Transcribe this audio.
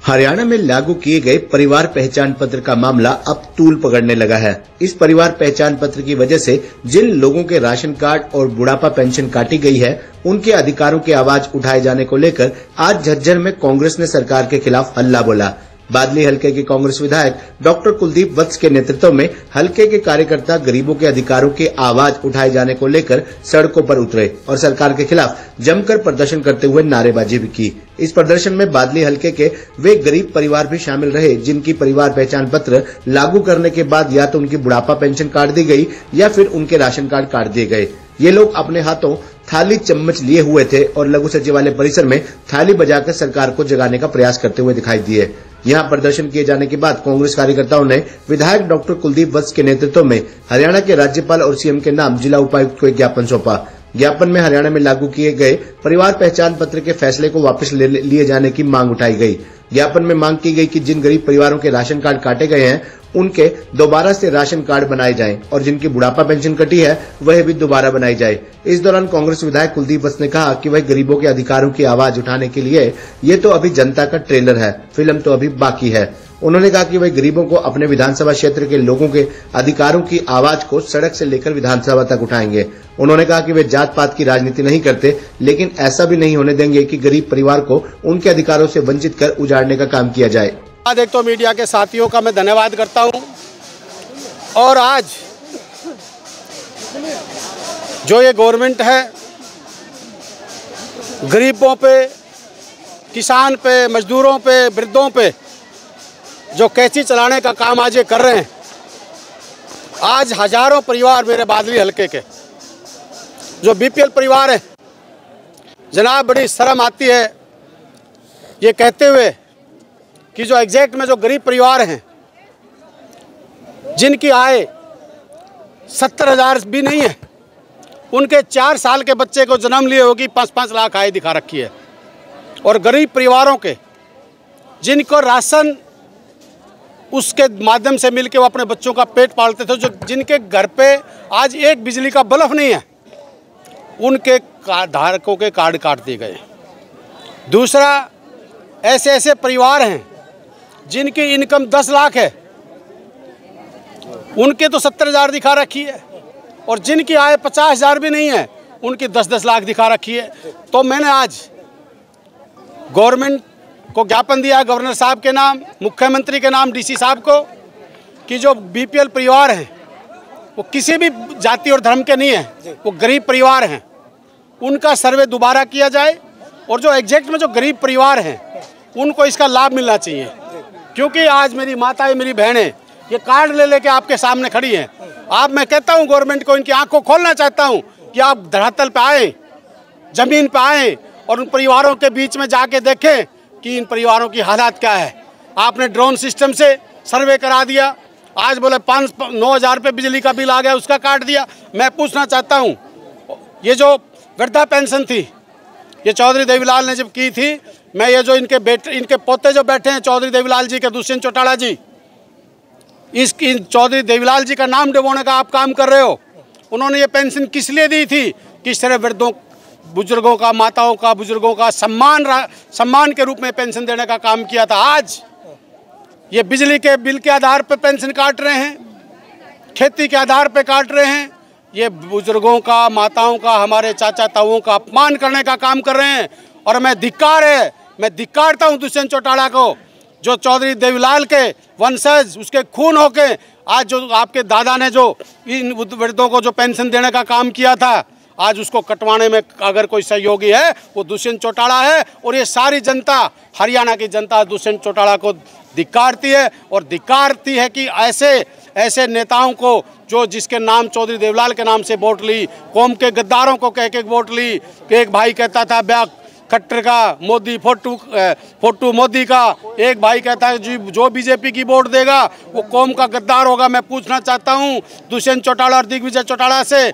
हरियाणा में लागू किए गए परिवार पहचान पत्र का मामला अब तूल पकड़ने लगा है। इस परिवार पहचान पत्र की वजह से जिन लोगों के राशन कार्ड और बुढ़ापा पेंशन काटी गई है, उनके अधिकारों की आवाज उठाए जाने को लेकर आज झज्जर में कांग्रेस ने सरकार के खिलाफ हल्ला बोला। बादली हलके के कांग्रेस विधायक डॉक्टर कुलदीप वत्स के नेतृत्व में हलके के कार्यकर्ता गरीबों के अधिकारों की आवाज उठाए जाने को लेकर सड़कों पर उतरे और सरकार के खिलाफ जमकर प्रदर्शन करते हुए नारेबाजी भी की। इस प्रदर्शन में बादली हलके के वे गरीब परिवार भी शामिल रहे जिनकी परिवार पहचान पत्र लागू करने के बाद या तो उनकी बुढ़ापा पेंशन काट दी गई या फिर उनके राशन कार्ड काट दिए गए। ये लोग अपने हाथों थाली चम्मच लिए हुए थे और लघु सचिवालय परिसर में थाली बजाकर सरकार को जगाने का प्रयास करते हुए दिखाई दिए। यहाँ प्रदर्शन किए जाने के बाद कांग्रेस कार्यकर्ताओं ने विधायक डॉक्टर कुलदीप वत्स के नेतृत्व में हरियाणा के राज्यपाल और सीएम के नाम जिला उपायुक्त को एक ज्ञापन सौंपा। ज्ञापन में हरियाणा में लागू किए गए परिवार पहचान पत्र के फैसले को वापस लिए जाने की मांग उठाई गई। ज्ञापन में मांग की गई कि जिन गरीब परिवारों के राशन कार्ड काटे गए हैं उनके दोबारा से राशन कार्ड बनाए जाएं और जिनकी बुढ़ापा पेंशन कटी है वह भी दोबारा बनाई जाए। इस दौरान कांग्रेस विधायक कुलदीप वत्स ने कहा कि वह गरीबों के अधिकारों की आवाज उठाने के लिए ये तो अभी जनता का ट्रेलर है, फिल्म तो अभी बाकी है। उन्होंने कहा कि वह गरीबों को अपने विधानसभा क्षेत्र के लोगों के अधिकारों की आवाज को सड़क से लेकर विधानसभा तक उठाएंगे। उन्होंने कहा कि वे जात पात की राजनीति नहीं करते, लेकिन ऐसा भी नहीं होने देंगे कि गरीब परिवार को उनके अधिकारों से वंचित कर उजाड़ने का काम किया जाए। एक तो मीडिया के साथियों का मैं धन्यवाद करता हूं और आज जो ये गवर्नमेंट है गरीबों पे, किसान पे, मजदूरों पे, वृद्धों पे जो कैंची चलाने का काम आज ये कर रहे हैं। आज हजारों परिवार मेरे बादली हलके के जो बीपीएल परिवार है, जनाब बड़ी शर्म आती है ये कहते हुए कि जो एग्जैक्ट में जो गरीब परिवार हैं जिनकी आय 70,000 भी नहीं है, उनके 4 साल के बच्चे को जन्म लिए होगी 5-5 लाख आय दिखा रखी है। और गरीब परिवारों के जिनको राशन उसके माध्यम से मिलके वो अपने बच्चों का पेट पालते थे, जो जिनके घर पे आज एक बिजली का बल्ब नहीं है, उनके धारकों के कार्ड काट दिए गए। दूसरा, ऐसे ऐसे परिवार हैं जिनकी इनकम 10 लाख है, उनके तो 70,000 दिखा रखी है और जिनकी आय 50,000 भी नहीं है उनकी 10-10 लाख दिखा रखी है। तो मैंने आज गवर्नमेंट को ज्ञापन दिया, गवर्नर साहब के नाम, मुख्यमंत्री के नाम, डीसी साहब को, कि जो बीपीएल परिवार हैं वो किसी भी जाति और धर्म के नहीं है, वो गरीब परिवार हैं, उनका सर्वे दोबारा किया जाए और जो एग्जैक्ट में जो गरीब परिवार हैं उनको इसका लाभ मिलना चाहिए। क्योंकि आज मेरी माताएं, मेरी बहनें ये कार्ड ले लेके आपके सामने खड़ी हैं। आप, मैं कहता हूं गवर्नमेंट को, इनकी आंखों खोलना चाहता हूं कि आप धरातल पे आए, जमीन पे आए और उन परिवारों के बीच में जाके देखें कि इन परिवारों की हालात क्या है। आपने ड्रोन सिस्टम से सर्वे करा दिया, आज बोले 9,000 रुपये बिजली का बिल आ गया, उसका काट दिया। मैं पूछना चाहता हूँ, ये जो वृद्धा पेंशन थी ये चौधरी देवीलाल ने जब की थी, मैं ये जो इनके पोते जो बैठे हैं चौधरी देवीलाल जी के, दुष्यंत चौटाला जी, इन चौधरी देवीलाल जी का नाम डुबोने का आप काम कर रहे हो। उन्होंने ये पेंशन किस लिए दी थी? किस तरह वृद्धों, बुजुर्गों का, माताओं का, बुजुर्गों का सम्मान के रूप में पेंशन देने का काम किया था। आज ये बिजली के बिल के आधार पर पेंशन काट रहे हैं, खेती के आधार पर काट रहे हैं। ये बुजुर्गों का, माताओं का, हमारे चाचा ताऊओं का अपमान करने का काम कर रहे हैं। और मैं धिक्कारता हूँ दुष्यंत चौटाला को, जो चौधरी देवीलाल के वंशज, उसके खून होके आज जो आपके दादा ने जो इन वृद्धों को जो पेंशन देने का काम किया था, आज उसको कटवाने में अगर कोई सहयोगी है वो दुष्यंत चौटाला है। और ये सारी जनता, हरियाणा की जनता दुष्यंत चौटाला को धिक्कारती है और धिक्कारती है कि ऐसे नेताओं को जो जिसके नाम चौधरी देवीलाल के नाम से वोट ली, कौम के गद्दारों को कह के वोट ली। एक भाई कहता था बैक खट्टर का, मोदी फोटू मोदी का, एक भाई कहता है जी जो बीजेपी की वोट देगा वो कौम का गद्दार होगा। मैं पूछना चाहता हूँ दुष्यंत चौटाला और दिग्विजय चौटाला से,